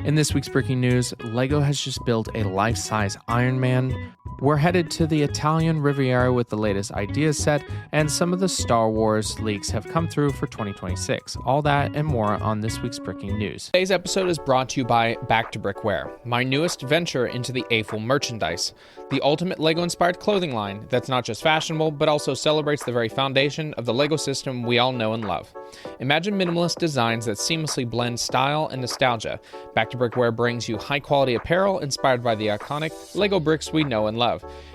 In this week's breaking news, LEGO has just built a life-size Iron Man. We're headed to the Italian Riviera with the latest ideas set, and some of the Star Wars leaks have come through for 2026. All that and more on this week's breaking news. Today's episode is brought to you by Back to Brickwear, my newest venture into the A-Full merchandise, the ultimate LEGO-inspired clothing line that's not just fashionable, but also celebrates the very foundation of the LEGO system we all know and love. Imagine minimalist designs that seamlessly blend style and nostalgia. Back to Brickwear brings you high-quality apparel inspired by the iconic LEGO bricks we know and love.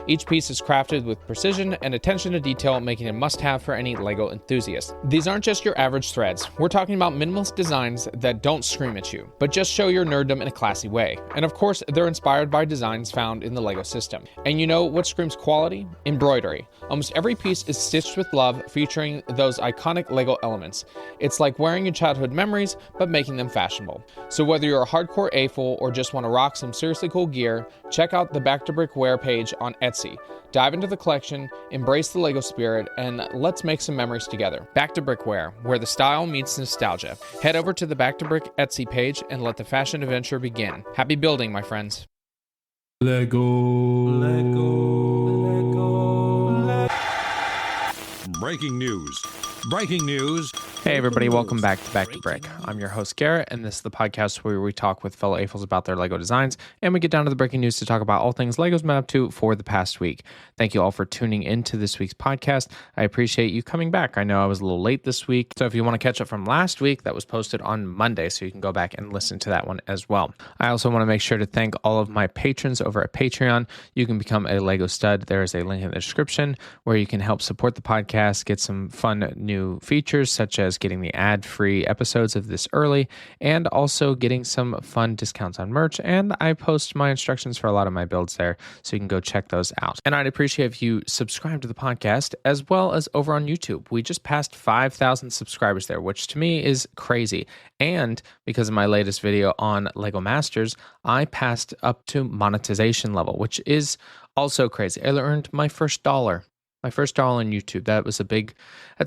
Each piece is crafted with precision and attention to detail, making it a must-have for any LEGO enthusiast. These aren't just your average threads. We're talking about minimalist designs that don't scream at you, but just show your nerddom in a classy way. And of course, they're inspired by designs found in the LEGO system. And you know what screams quality? Embroidery. Almost every piece is stitched with love, featuring those iconic LEGO elements. It's like wearing your childhood memories, but making them fashionable. So whether you're a hardcore A-Full or just want to rock some seriously cool gear, check out the Back to Brickwear page on Etsy. Dive into the collection, embrace the LEGO spirit, and let's make some memories together. Back to Brickwear, where the style meets nostalgia. Head over to the Back to Brick Etsy page and let the fashion adventure begin. Happy building, my friends. Lego. Breaking news. Breaking news. Hey everybody, welcome back to Brick. I'm your host Garrett, and this is the podcast where we talk with fellow AFLs about their LEGO designs, and we get down to the breaking news to talk about all things LEGO's been up to for the past week. Thank you all for tuning into this week's podcast. I appreciate you coming back. I know I was a little late this week, so if you want to catch up from last week, that was posted on Monday, so you can go back and listen to that one as well. I also want to make sure to thank all of my patrons over at Patreon. You can become a LEGO stud. There is a link in the description where you can help support the podcast, get some fun new features such as getting the ad-free episodes of this early, and also getting some fun discounts on merch. And I post my instructions for a lot of my builds there, so you can go check those out. And I'd appreciate if you subscribe to the podcast as well as over on YouTube. We just passed 5,000 subscribers there, which to me is crazy. And because of my latest video on LEGO Masters, I passed up to monetization level, which is also crazy. I earned my first dollar. My first dollar on YouTube. That's a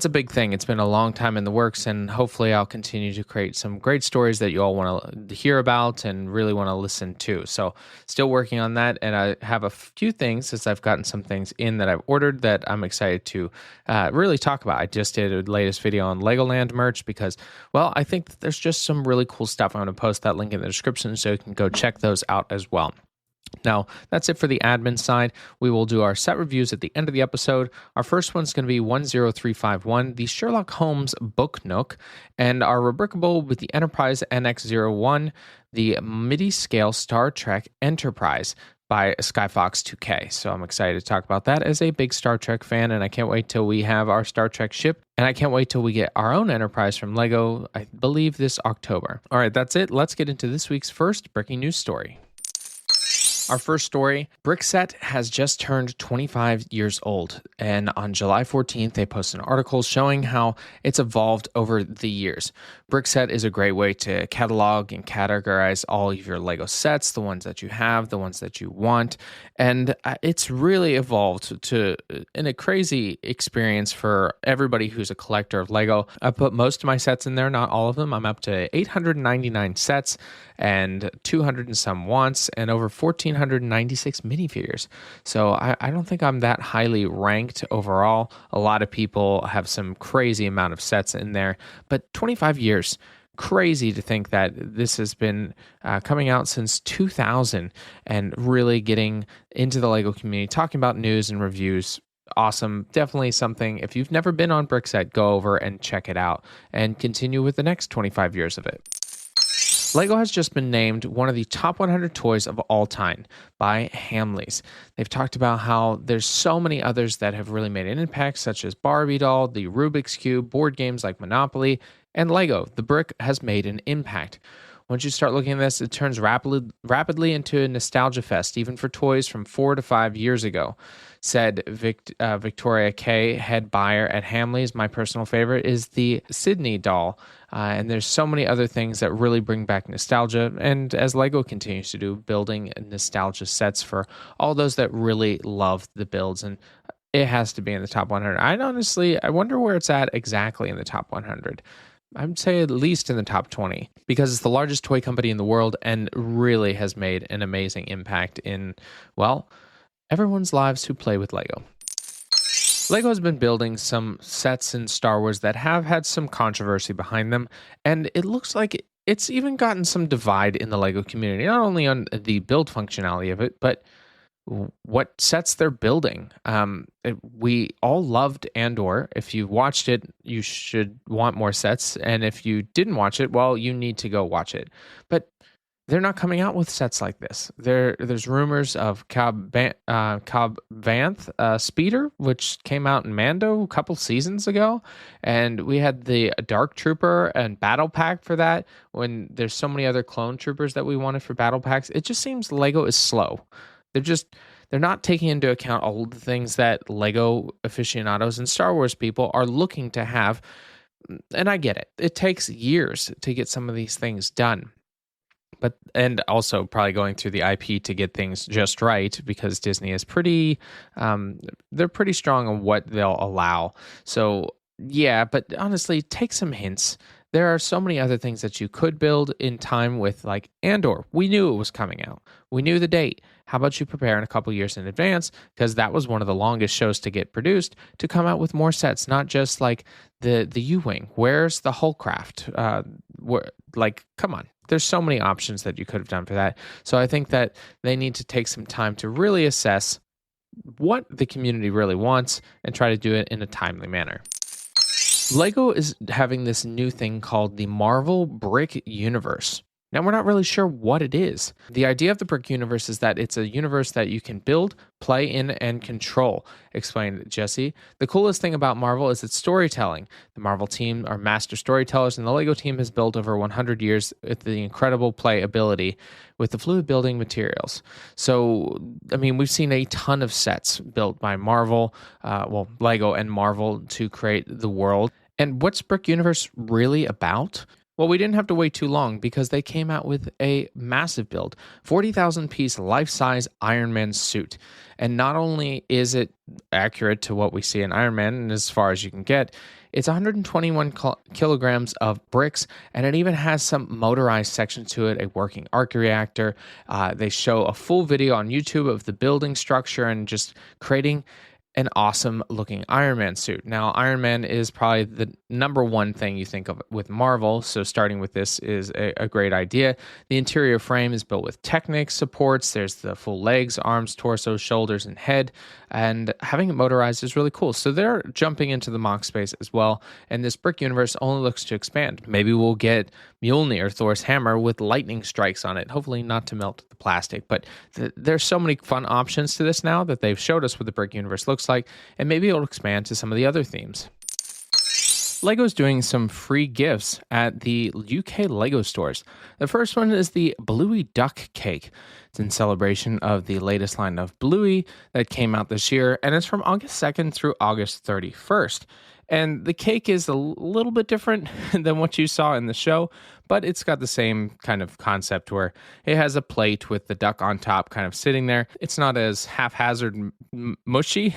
big thing. It's been a long time in the works, and hopefully I'll continue to create some great stories that you all want to hear about and really want to listen to. So still working on that, and I have a few things since I've gotten some things in that I've ordered that I'm excited to really talk about. I just did a latest video on LEGOLAND merch because, well, I think that there's just some really cool stuff. I'm going to post that link in the description so you can go check those out as well. Now, that's it for the admin side. We will do our set reviews at the end of the episode. Our first one's going to be 10351, the Sherlock Holmes Book Nook, and our Rubricable with the Enterprise NX01, the MIDI-scale Star Trek Enterprise by Skyfox 2K. So I'm excited to talk about that as a big Star Trek fan, and I can't wait till we have our Star Trek ship, and I can't wait till we get our own Enterprise from LEGO, I believe this October. All right, that's it. Let's get into this week's first breaking news story. Our first story, Brickset has just turned 25 years old, and on July 14th, they posted an article showing how it's evolved over the years. Brickset is a great way to catalog and categorize all of your LEGO sets, the ones that you have, the ones that you want, and it's really evolved in a crazy experience for everybody who's a collector of LEGO. I put most of my sets in there, not all of them. I'm up to 899 sets and 200 and some wants, and over 1,496 minifigures. So I don't think I'm that highly ranked overall. A lot of people have some crazy amount of sets in there, but 25 years, crazy to think that this has been coming out since 2000 and really getting into the LEGO community, talking about news and reviews. Awesome. Definitely something, if you've never been on Brickset, go over and check it out and continue with the next 25 years of it. LEGO has just been named one of the top 100 toys of all time by Hamleys. They've talked about how there's so many others that have really made an impact, such as Barbie doll, the Rubik's Cube, board games like Monopoly, and LEGO. The brick has made an impact. Once you start looking at this, it turns rapidly into a nostalgia fest, even for toys from 4 to 5 years ago, said Victoria Kay, head buyer at Hamleys. My personal favorite is the Sydney doll, and there's so many other things that really bring back nostalgia, and as LEGO continues to do, building nostalgia sets for all those that really love the builds, and it has to be in the top 100. I wonder where it's at exactly in the top 100. I would say at least in the top 20 because it's the largest toy company in the world and really has made an amazing impact in, well, everyone's lives who play with Lego. Lego has been building some sets in Star Wars that have had some controversy behind them, and it looks like it's even gotten some divide in the Lego community, not only on the build functionality of it, but what sets they're building. We all loved Andor. If you watched it, you should want more sets, and if you didn't watch it, well, you need to go watch it. But they're not coming out with sets like this. There's rumors of Cobb Vanth Speeder, which came out in Mando a couple seasons ago, and we had the Dark Trooper and Battle Pack for that. When there's so many other clone troopers that we wanted for Battle Packs, it just seems Lego is slow. They're not taking into account all the things that Lego aficionados and Star Wars people are looking to have. And I get it. It takes years to get some of these things done. And also probably going through the IP to get things just right, because Disney is they're pretty strong on what they'll allow. So yeah, but honestly, take some hints. There are so many other things that you could build in time with, like Andor. We knew it was coming out. We knew the date. How about you prepare in a couple years in advance? Because that was one of the longest shows to get produced, to come out with more sets, not just like the U-Wing. Where's the Hullcraft? Come on. There's so many options that you could have done for that. So I think that they need to take some time to really assess what the community really wants and try to do it in a timely manner. Lego is having this new thing called the Marvel Brick Universe. Now, we're not really sure what it is. The idea of the Brick Universe is that it's a universe that you can build, play in, and control, explained Jesse. The coolest thing about Marvel is its storytelling. The Marvel team are master storytellers, and the Lego team has built over 100 years with the incredible playability with the fluid building materials. So, I mean, we've seen a ton of sets built by Marvel, Lego and Marvel to create the world. And what's Brick Universe really about? Well, we didn't have to wait too long because they came out with a massive build, 40,000 piece life-size Iron Man suit. And not only is it accurate to what we see in Iron Man, and as far as you can get, it's 121 kilograms of bricks, and it even has some motorized sections to it, a working arc reactor. They show a full video on YouTube of the building structure and just creating an awesome looking Iron Man suit. Now, Iron Man is probably the number one thing you think of with Marvel, so starting with this is a great idea. The interior frame is built with Technic supports. There's the full legs, arms, torso, shoulders, and head, and having it motorized is really cool. So they're jumping into the mock space as well, and this Brick Universe only looks to expand. Maybe we'll get Mjolnir, Thor's hammer, with lightning strikes on it, hopefully not to melt the plastic, but there's so many fun options to this now that they've showed us what the Brick Universe looks like, and maybe it'll expand to some of the other themes. Lego's doing some free gifts at the UK Lego stores. The first one is the Bluey Duck Cake. It's in celebration of the latest line of Bluey that came out this year, and it's from August 2nd through August 31st. And the cake is a little bit different than what you saw in the show, but it's got the same kind of concept where it has a plate with the duck on top kind of sitting there. It's not as haphazard mushy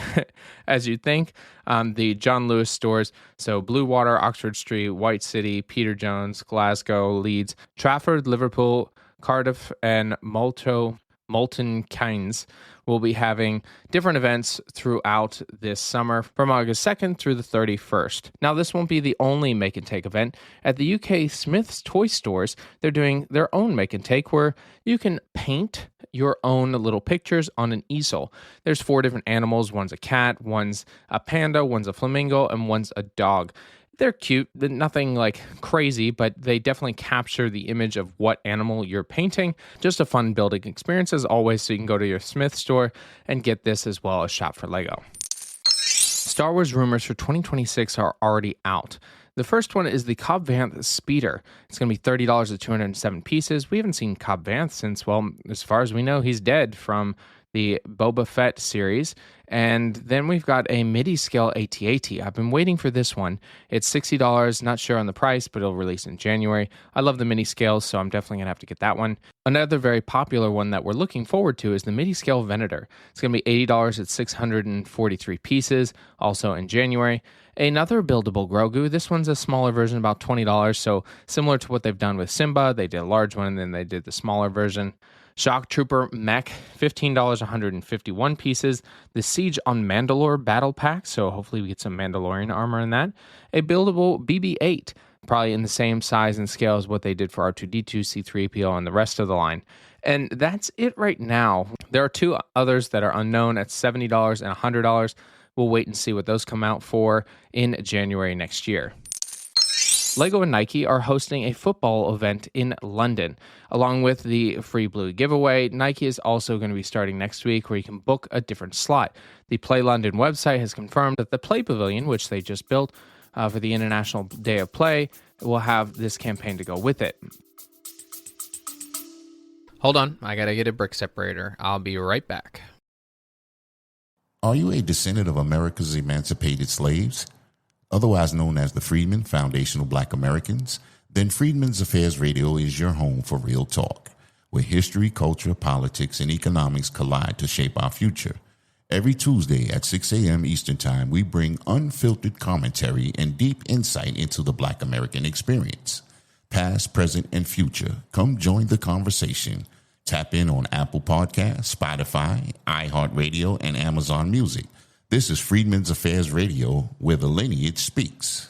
as you'd think. The John Lewis stores, so Bluewater, Oxford Street, White City, Peter Jones, Glasgow, Leeds, Trafford, Liverpool, Cardiff, and Milton Keynes will be having different events throughout this summer from August 2nd through the 31st. Now, this won't be the only Make and Take event. At the UK Smith's toy stores, they're doing their own Make and Take where you can paint your own little pictures on an easel. There's 4 different animals. One's a cat, one's a panda, one's a flamingo, and one's a dog. They're cute, nothing like crazy, but they definitely capture the image of what animal you're painting. Just a fun building experience as always, so you can go to your Smith store and get this as well as shop for Lego. Star Wars rumors for 2026 are already out. The first one is the Cobb Vanth Speeder. It's going to be $30 at 207 pieces. We haven't seen Cobb Vanth since, well, as far as we know, he's dead from the Boba Fett series, And then we've got a MIDI scale AT-AT. I've been waiting for this one. It's $60, not sure on the price, but it'll release in January. I love the MIDI scales, so I'm definitely going to have to get that one. Another very popular one that we're looking forward to is the MIDI scale Venator. It's going to be $80 at 643 pieces, also in January. Another buildable Grogu. This one's a smaller version, about $20, so similar to what they've done with Simba. They did a large one, and then they did the smaller version. Shock Trooper Mech, $15, 151 pieces. The Siege on Mandalore Battle Pack, so hopefully we get some Mandalorian armor in that. A buildable BB-8, probably in the same size and scale as what they did for R2-D2, C-3PO, and the rest of the line. And that's it right now. There are two others that are unknown at $70 and $100. We'll wait and see what those come out for in January next year. LEGO and Nike are hosting a football event in London. Along with the free Bluey giveaway, Nike is also going to be starting next week where you can book a different slot. The Play London website has confirmed that the Play Pavilion, which they just built for the International Day of Play, will have this campaign to go with it. Hold on, I gotta get a brick separator. I'll be right back. Are you a descendant of America's emancipated slaves, otherwise known as the Freedmen, Foundational Black Americans? Then Freedmen's Affairs Radio is your home for real talk, where history, culture, politics, and economics collide to shape our future. Every Tuesday at 6 a.m. Eastern Time, we bring unfiltered commentary and deep insight into the Black American experience. Past, present, and future. Come join the conversation. Tap in on Apple Podcasts, Spotify, iHeartRadio, and Amazon Music. This is Freedmen's Affairs Radio, where the lineage speaks.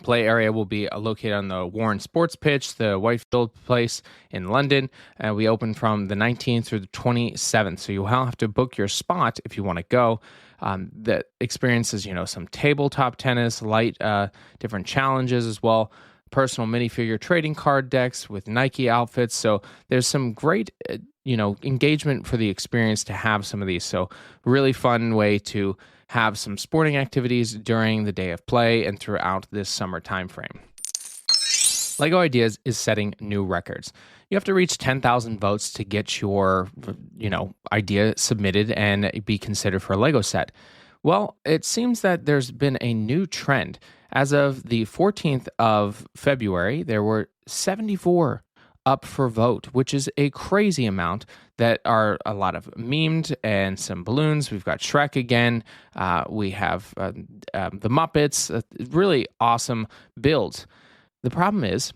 Play area will be located on the Warren Sports Pitch, the Whitefield Place in London. We open from the 19th through the 27th, so you'll have to book your spot if you want to go. The experience is, some tabletop tennis, light different challenges as well. Personal minifigure trading card decks with Nike outfits. So there's some great, engagement for the experience to have some of these. So really fun way to have some sporting activities during the day of play and throughout this summer time frame. LEGO Ideas is setting new records. You have to reach 10,000 votes to get your, idea submitted and be considered for a LEGO set. Well, it seems that there's been a new trend. As of the 14th of February, there were 74 up for vote, which is a crazy amount. That are a lot of memed and some balloons. We've got Shrek again. We have the Muppets. Really awesome builds. The problem is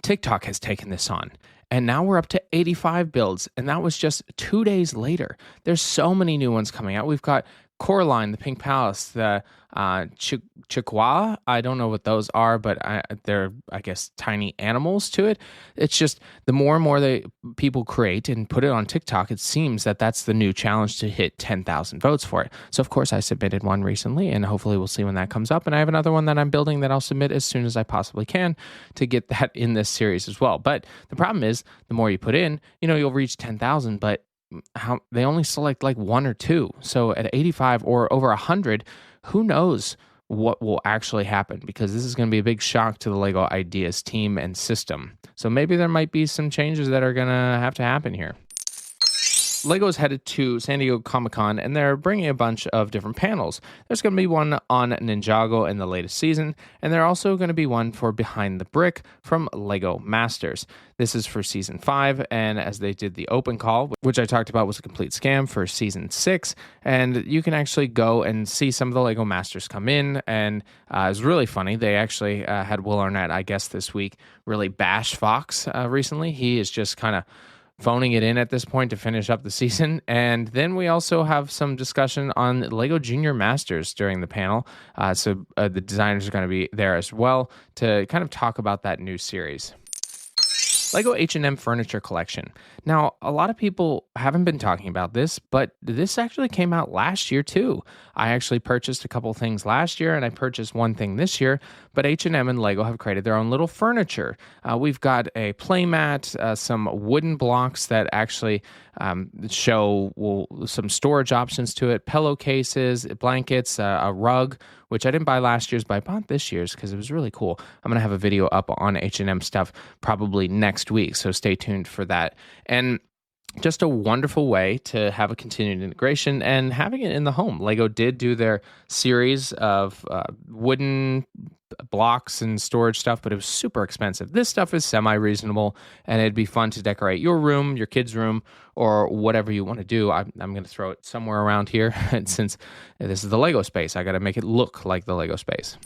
TikTok has taken this on. And now we're up to 85 builds. And that was just 2 days later. There's so many new ones coming out. We've got Coraline, the Pink Palace, the Chihuahua. I don't know what those are, but they're, I guess, tiny animals to it. It's just the more and more people create and put it on TikTok, it seems that that's the new challenge to hit 10,000 votes for it. So, of course, I submitted one recently, and hopefully we'll see when that comes up. And I have another one that I'm building that I'll submit as soon as I possibly can to get that in this series as well. But the problem is, the more you put in, you'll reach 10,000, but they only select like one or two. So at 85 or over 100, who knows what will actually happen, because this is going to be a big shock to the LEGO Ideas team and system. So maybe there might be some changes that are going to have to happen here. LEGO is headed to San Diego Comic-Con, and they're bringing a bunch of different panels. There's going to be one on Ninjago in the latest season, and there's also going to be one for Behind the Brick from LEGO Masters. This is for Season 5, and as they did the open call, which I talked about was a complete scam for Season 6, and you can actually go and see some of the LEGO Masters come in, and it was really funny. They actually had Will Arnett, I guess, this week really bash Fox recently. He is just kind of phoning it in at this point to finish up the season. And then we also have some discussion on LEGO Junior Masters during the panel. So the designers are going to be there as well to kind of talk about that new series. LEGO H&M Furniture Collection. Now, a lot of people haven't been talking about this, but this actually came out last year too. I actually purchased a couple things last year, and I purchased one thing this year, but H&M and LEGO have created their own little furniture. We've got a playmat, some wooden blocks that actually show some storage options to it, pillowcases, blankets, a rug, which I didn't buy last year's, but I bought this year's because it was really cool. I'm going to have a video up on H&M stuff probably next week, so stay tuned for that. And Just a wonderful way to have a continued integration and having it in the home. Lego did do their series of wooden blocks and storage stuff, but it was super expensive. This stuff is semi-reasonable, and it'd be fun to decorate your room, your kid's room, or whatever you want to do. I'm going to throw it somewhere around here, and since this is the Lego space, I got to make it look like the Lego space.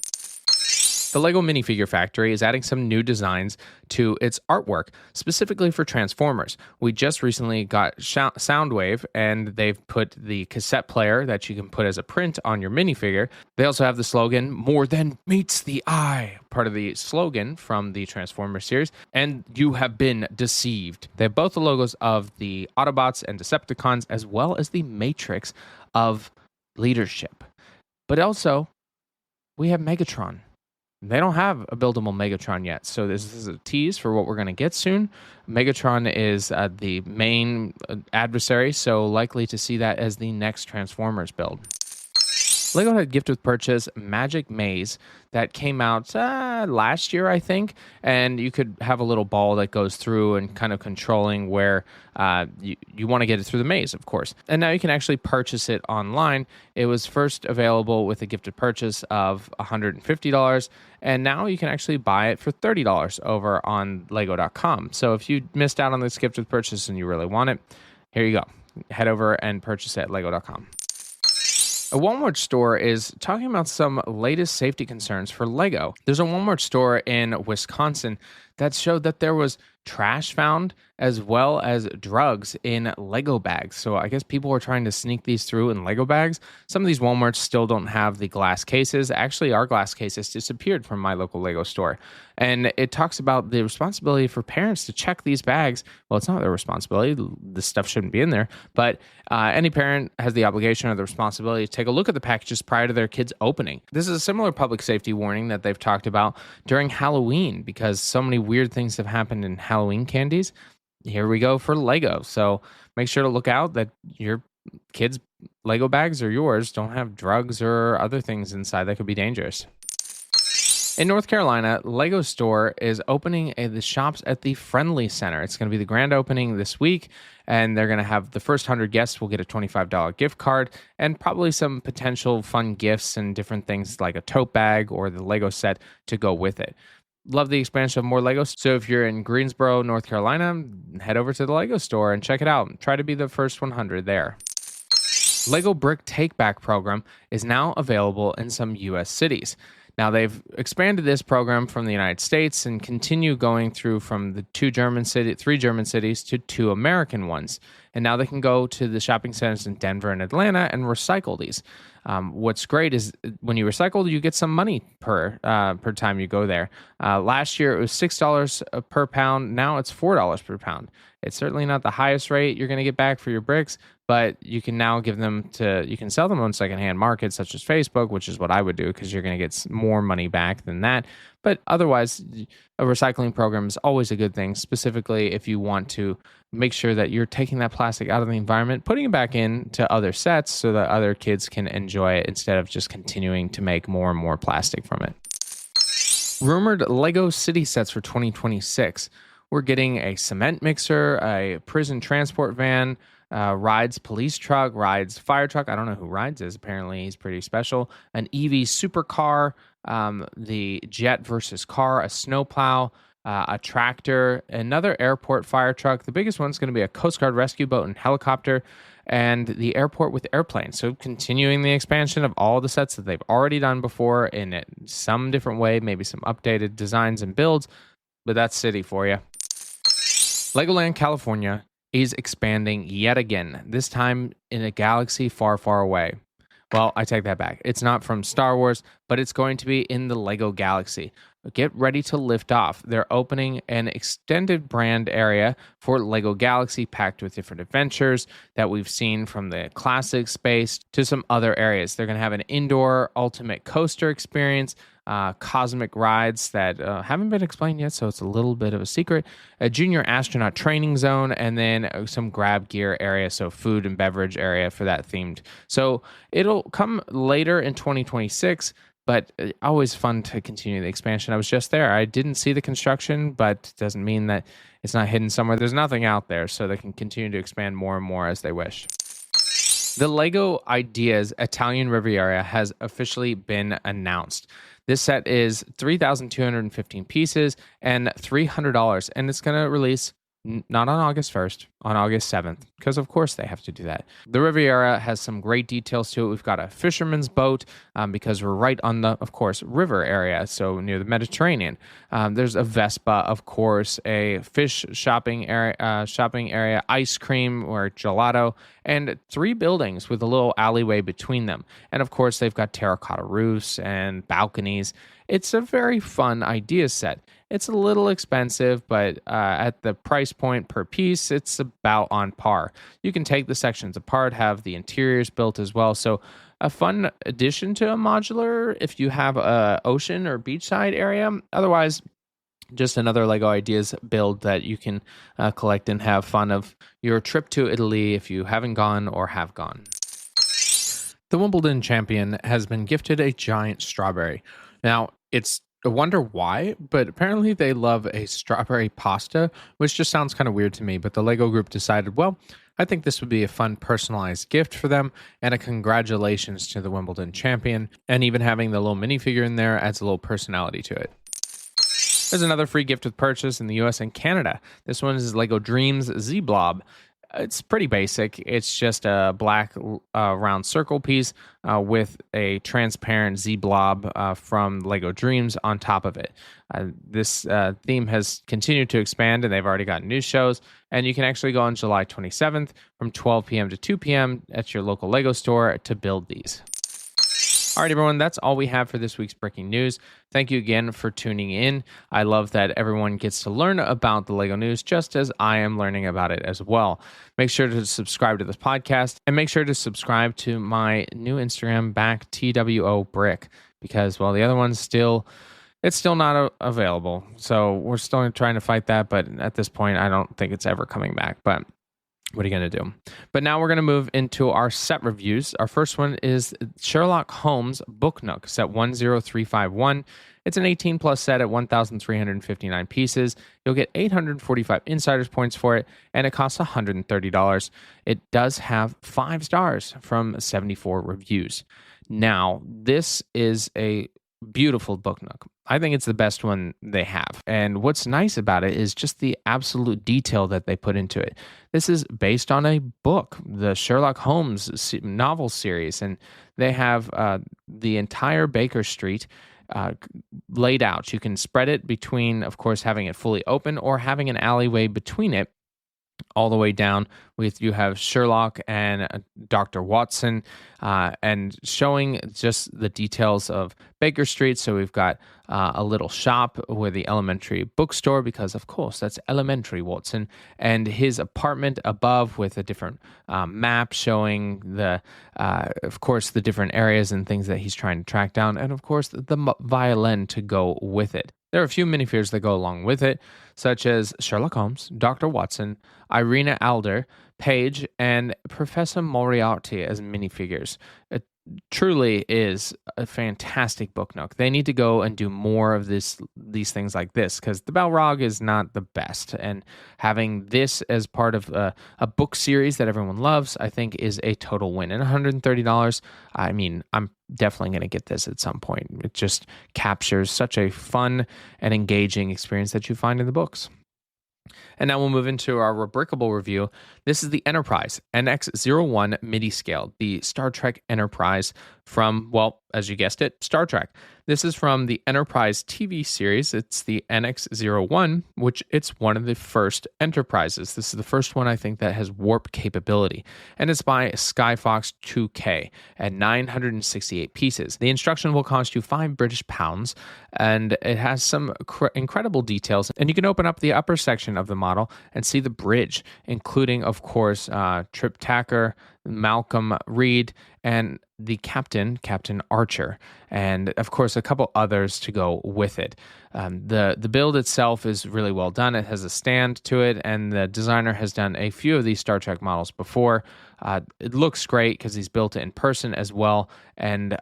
The LEGO Minifigure Factory is adding some new designs to its artwork, specifically for Transformers. We just recently got Soundwave, and they've put the cassette player that you can put as a print on your minifigure. They also have the slogan, "More than meets the eye," part of the slogan from the Transformers series, and "You have been deceived." They have both the logos of the Autobots and Decepticons, as well as the Matrix of leadership. But also, we have Megatron. They don't have a buildable Megatron yet, so this is a tease for what we're going to get soon. Megatron is the main adversary, so likely to see that as the next Transformers build. LEGO had gift with purchase Magic Maze that came out last year, I think, and you could have a little ball that goes through and kind of controlling where you want to get it through the maze, of course. And now you can actually purchase it online. It was first available with a gifted purchase of $150, and now you can actually buy it for $30 over on lego.com. So if you missed out on this gifted purchase and you really want it, here you go. Head over and purchase it at lego.com. A Walmart store is talking about some latest safety concerns for Lego. There's a Walmart store in Wisconsin that showed that there was trash found as well as drugs in Lego bags. So I guess people were trying to sneak these through in Lego bags. Some of these Walmarts still don't have the glass cases. Actually, our glass cases disappeared from my local Lego store. And it talks about the responsibility for parents to check these bags. Well, it's not their responsibility. This stuff shouldn't be in there. But any parent has the obligation or the responsibility to take a look at the packages prior to their kids opening. This is a similar public safety warning that they've talked about during Halloween, because so many weird things have happened in Halloween candies. Here we go for Lego. So make sure to look out that your kids' Lego bags or yours don't have drugs or other things inside that could be dangerous. In North Carolina, Lego store is opening the shops at the Friendly Center. It's going to be the grand opening this week, and they're going to have the first 100 guests will get a $25 gift card and probably some potential fun gifts and different things like a tote bag or the Lego set to go with it. Love the expansion of more Legos. So if you're in Greensboro, North Carolina, head over to the Lego store and check it out. Try to be the first 100 there. Lego Brick Take-Back program is now available in some U.S. cities. Now, they've expanded this program from the United States and continue going through from the three German cities to 2 American ones. And now they can go to the shopping centers in Denver and Atlanta and recycle these. What's great is when you recycle, you get some money per time you go there. Last year, it was $6 per pound. Now it's $4 per pound. It's certainly not the highest rate you're going to get back for your bricks, but you can now you can sell them on secondhand markets such as Facebook, which is what I would do because you're going to get more money back than that. But otherwise, a recycling program is always a good thing, specifically if you want to make sure that you're taking that plastic out of the environment, putting it back into other sets so that other kids can enjoy it instead of just continuing to make more and more plastic from it. Rumored Lego City sets for 2026. We're getting a cement mixer, a prison transport van, Rides police truck, Rides fire truck. I don't know who Rides is. Apparently, he's pretty special. An EV supercar, the jet versus car, a snowplow, a tractor, another airport fire truck. The biggest one's going to be a Coast Guard rescue boat and helicopter, and the airport with airplanes. So continuing the expansion of all the sets that they've already done before in some different way, maybe some updated designs and builds, but that's city for you. Legoland California is expanding yet again, this time in a galaxy far, far away. Well, I take that back. It's not from Star Wars, but it's going to be in the Lego Galaxy. Get ready to lift off. They're opening an extended brand area for Lego Galaxy, packed with different adventures that we've seen from the classic space to some other areas. They're going to have an indoor ultimate coaster experience, cosmic rides that haven't been explained yet, so it's a little bit of a secret, a junior astronaut training zone, and then some grab gear area, so food and beverage area for that themed. So it'll come later in 2026. but always fun to continue the expansion. I was just there. I didn't see the construction, but it doesn't mean that it's not hidden somewhere. There's nothing out there, so they can continue to expand more and more as they wish. The LEGO Ideas Italian Riviera has officially been announced. This set is 3,215 pieces and $300, and it's going to release not on August 1st, on August 7th, because of course they have to do that. The Riviera has some great details to it. We've got a fisherman's boat because we're right on the, of course, river area, so near the Mediterranean. There's a Vespa, of course, a fish shopping area, ice cream or gelato, and 3 buildings with a little alleyway between them. And of course, they've got terracotta roofs and balconies. It's a very fun idea set. It's a little expensive, but at the price point per piece, it's about on par. You can take the sections apart, have the interiors built as well. So a fun addition to a modular if you have a ocean or beachside area. Otherwise, just another LEGO Ideas build that you can collect and have fun of your trip to Italy if you haven't gone or have gone. The Wimbledon Champion has been gifted a giant strawberry. Now, it's I wonder why, but apparently they love a strawberry pasta, which just sounds kind of weird to me. But the LEGO group decided, well, I think this would be a fun personalized gift for them and a congratulations to the Wimbledon champion. And even having the little minifigure in there adds a little personality to it. There's another free gift with purchase in the US and Canada. This one is LEGO DREAMZzz Blob. It's pretty basic. It's just a black round circle piece with a transparent Z blob from LEGO Dreams on top of it. This theme has continued to expand, and they've already got new shows. And you can actually go on July 27th from 12 p.m. to 2 p.m. at your local LEGO store to build these. All right, everyone, that's all we have for this week's breaking news. Thank you again for tuning in. I love that everyone gets to learn about the LEGO news just as I am learning about it as well. Make sure to subscribe to this podcast and make sure to subscribe to my new Instagram back, TWO Brick, because, well, the other one's still not available. So we're still trying to fight that, but at this point, I don't think it's ever coming back. But what are you going to do? But now we're going to move into our set reviews. Our first one is Sherlock Holmes Book Nook, set 10351. It's an 18 plus set at 1,359 pieces. You'll get 845 insiders points for it, and it costs $130. It does have 5 stars from 74 reviews. Now, this is a beautiful book nook. I think it's the best one they have. And what's nice about it is just the absolute detail that they put into it. This is based on a book, the Sherlock Holmes novel series, and they have the entire Baker Street laid out. You can spread it between, of course, having it fully open or having an alleyway between it. All the way down with you have Sherlock and Dr. Watson and showing just the details of Baker Street. So we've got a little shop with the elementary bookstore because, of course, that's elementary Watson, and his apartment above with a different map showing of course, the different areas and things that he's trying to track down, and of course, the violin to go with it. There are a few minifigures that go along with it, such as Sherlock Holmes, Dr. Watson, Irina Alder, Paige, and Professor Moriarty as minifigures. It truly is a fantastic book nook. They need to go and do more of these things like this because the Balrog is not the best. And having this as part of a book series that everyone loves, I think, is a total win. And $130, I mean, I'm definitely going to get this at some point. It just captures such a fun and engaging experience that you find in the books. And now we'll move into our Rubricable review. This is the Enterprise NX-01 MIDI scale, the Star Trek Enterprise from, well, as you guessed it, Star Trek. This is from the Enterprise TV series. It's the NX-01, which it's one of the first Enterprises. This is the first one, I think, that has warp capability. And it's by Skyfox 2K at 968 pieces. The instruction will cost you £5 and it has some incredible details. And you can open up the upper section of the model and see the bridge, including, of course, Trip Tacker, Malcolm Reed, and the Captain Archer, and of course a couple others to go with it. The build itself is really well done. It has a stand to it, and the designer has done a few of these Star Trek models before. It looks great because he's built it in person as well, and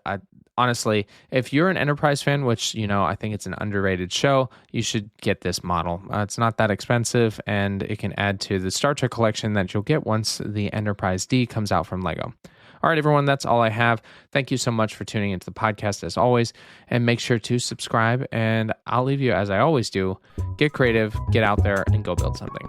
honestly, if you're an Enterprise fan, which, I think it's an underrated show, you should get this model. It's not that expensive, and it can add to the Star Trek collection that you'll get once the Enterprise D comes out from LEGO. All right, everyone, that's all I have. Thank you so much for tuning into the podcast as always, and make sure to subscribe, and I'll leave you as I always do. Get creative, get out there, and go build something.